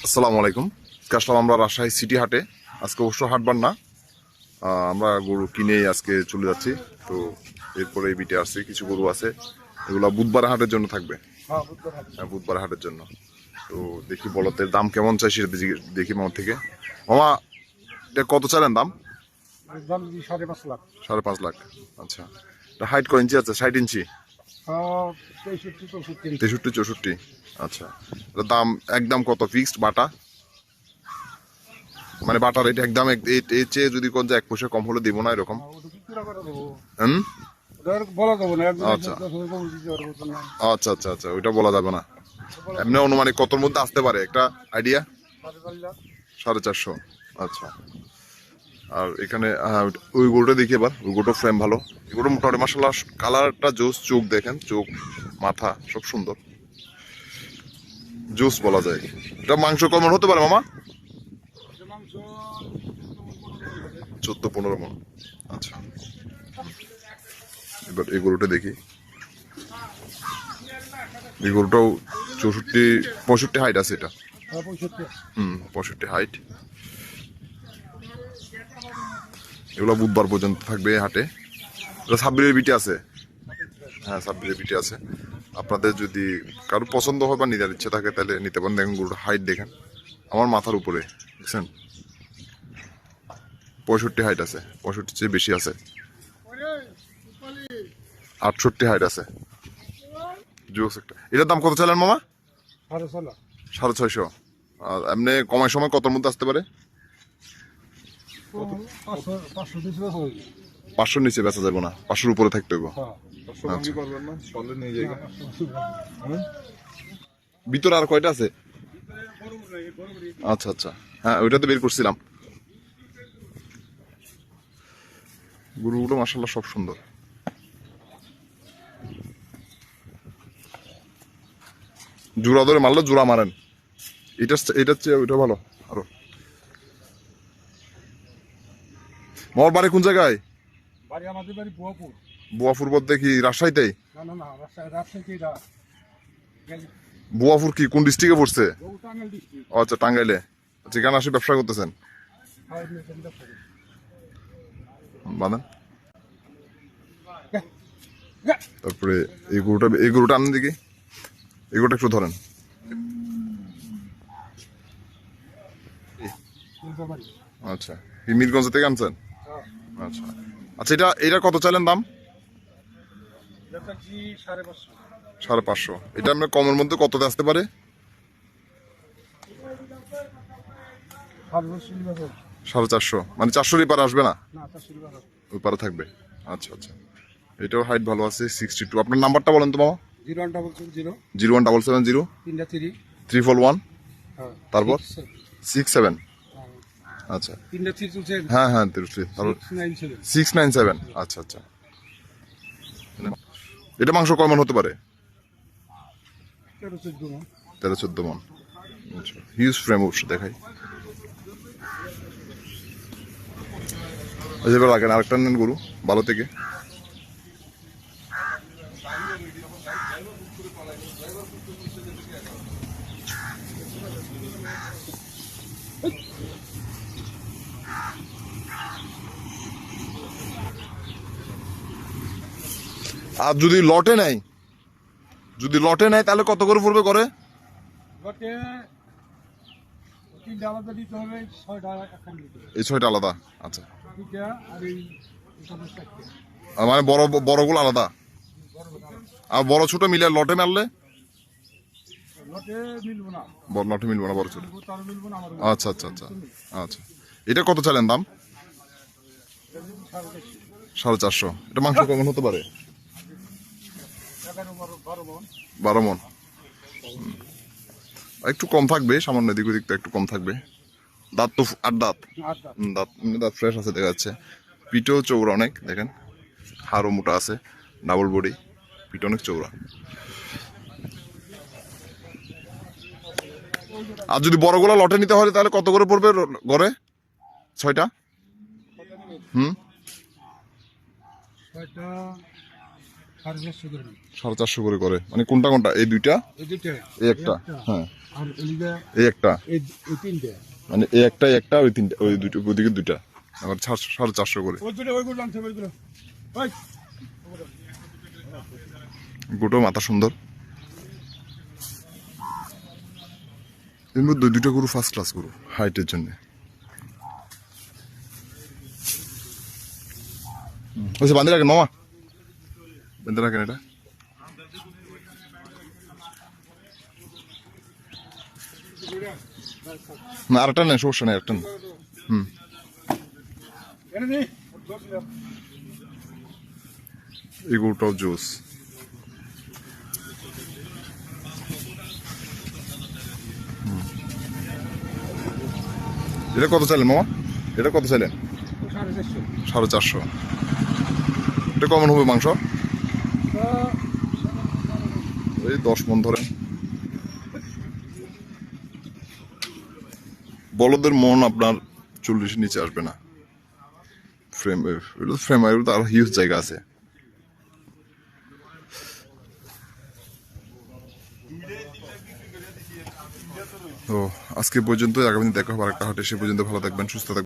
আসসালামু আলাইকুম। আজকে আসলাম আমরা রাজশাহী সিটি হাটে। আজকে অবশ্য হাটবার না, আমরা গরু কিনেই আজকে চলে যাচ্ছি। তো এরপরে এই বিটে আসছি, কিছু গরু আছে, এগুলো বুধবার হাটের জন্য থাকবে। হ্যাঁ, বুধবার হাটের জন্য। তো দেখি বলতের দাম কেমন চাই সেটা দেখি মামার থেকে। মামা, এটা কত চাইলেন দাম? 5.5 লাখ। 5.5 লাখ। আচ্ছা, এটা হাইট কয় ইঞ্চি আছে? 60 ইঞ্চি? 63, 64। 63, 64। আচ্ছা, এটা দাম একদম কত ফিক্সড? বাটা মানে বাটার রেট একদম এর চেয়ে যদি কোন যে 1 পয়সা কম হলে দিব না, এরকম? হুম। বলা যাবো না, আচ্ছা আচ্ছা আচ্ছা আচ্ছা, ওইটা বলা যাবে না। এমনি অনুমানিক কতর মধ্যে আসতে পারে একটা আইডিয়া? 4.5 লাখ। আচ্ছা। আর এখানে ওই গরুটা দেখি এবার। ওই গরুটা ফ্রেম ভালো, এগুলো মোটামুটি মাসাল্লাহ, কালারটা জোস, চোখ দেখেন, চোখ মাথা সব সুন্দর, জোস বলা যায়। এটা মাংস কেমন হতে পারে মামা? 14-15 মণ। আচ্ছা, এবার এই গরুটা দেখি। এই গরুটাও 64-65 হাইট আছে এটা। 65 হাইট। এগুলো বুধবার পর্যন্ত থাকবে হাটে। এটা 26-এর বিটে আছে। হ্যাঁ, 26-এর বিটে আছে। আপনাদের যদি কারো পছন্দ হয় বা নিজের ইচ্ছে থাকে তাহলে নিতে পারেন। দেখেন গরুর হাইট দেখেন, আমার মাথার উপরে, বুঝছেন? 65 হাইট আছে, 65 চেয়ে বেশি আছে। 68 হাইট আছে। জোস একটা। এটার দাম কত চাইলেন মামা? 6.5 লাখ। আর এমনি কমার সময় কতর মধ্যে আসতে পারে? 500 নিচে বেচা যাবে না, 500-র উপরে থাকতে হবে। ভিতরে আর কয়টা আছে? আচ্ছা আচ্ছা, হ্যাঁ ওইটা তো বের করছিলাম। গরুগুলো মাশাআল্লাহ সব সুন্দর। জোড়া ধরে মারলে জোড়া মারেন। এটার চেয়ে ওইটা ভালো আরো। মোর বাড়ি কোন জায়গায়? বাড়ি আমাদের বাড়ি বুয়াপুর। বুয়াপুর বলতে কি রাজশাহীতেই? না, রাজশাহী না। বুয়াপুর কি কোন ডিস্ট্রিক্টে পড়ছে? টাঙ্গাইল ডিস্ট্রিক্ট। আচ্ছা, টাঙ্গাইলে। যেখানে আসে ব্যবসা করতেছেন? বাদান। তারপরে এই গরুটা আনেন দেখি। এই গরুটা একটু ধরেন। আচ্ছা, এই মিরগঞ্জ থেকে আনছেন? আচ্ছা আচ্ছা, এটা কত চাইলেন দাম? 5.5। এটা আপনার কমের মধ্যে কততে আসতে পারে? 450, মানে 400-র পারে আসবে না, ওই পারে থাকবে। আচ্ছা আচ্ছা, এটাও হাইট ভালো আছে, 62। আপনার নাম্বারটা বলেন তো মামা। 01770341, তারপর 67। আচ্ছা, হ্যাঁ হ্যাঁ, 697। আচ্ছা আচ্ছা, এটা মাংস কয় মণ হতে পারে? 13-14 মণ। আচ্ছা, হিউজ ফ্রেম অবশ্য দেখাই। এবার রাখেন, আরেকটা নেন গরু ভালো থেকে। আর যদি লটে নেয়, তাহলে কত করে পড়বে করে? এই 6টা আলাদা? আচ্ছা, মানে বড়গুলো আলাদা, আর বড় ছোট মিলে লটে মারলে? লটে মিলবো না, বড় ছোট। আচ্ছা আচ্ছা আচ্ছা আচ্ছা, এটা কত চাইলেন দাম? 450। এটা মাংস কেমন হতে পারে? 12 মণ। একটু কম থাকবে, সামান্য দিক ওদিক একটু কম থাকবে। দাঁত তো 8 দাঁত। দাঁত ফ্রেশ আছে দেখা যাচ্ছে। পিঠেও চৌড়া অনেক, দেখেন হাড়ও মোটা আছে, ডাবল বডি, পিঠ অনেক চৌড়া। আর যদি বড়গুলো লটে নিতে হয় তাহলে কত করে পড়বে গড়ে? 6টা? 450 করে, মানে কোনটা কোনটা? এই দুইটা, এই একটা, হ্যাঁ। আর এদিকে এই একটা এই এই তিনটে মানে এই একটা ওই তিনটা ওই দুটো ওইদিকে দুইটা আবার 450 করে ওইগুলো আনছে ওইগুলো ওই গোটো মাথা সুন্দর এর মধ্যে দুইটা গরু ফার্স্ট ক্লাস গরু হাইটের জন্য ওই বান্ধে রাখেন মামা বান্ধে রাখেন এটা না আরেকটা নেই সমস্যা নেই আরেকটা নেই এনে দি এই গরুটাও জোস এটা কত চাইলেন মামা এটা কত চাইলেন 450 450 এটা কেমন হবে মাংস এই 10 মণ ধরেন বলদের মন আপনার 40 নিচে আসবে না ফ্রেম এগুলো তো আরো হিউজ জায়গা আছে তো আজকে পর্যন্ত আগামী দিন দেখা হবে আরেকটা হাটে সে পর্যন্ত ভালো থাকবেন সুস্থ থাকবেন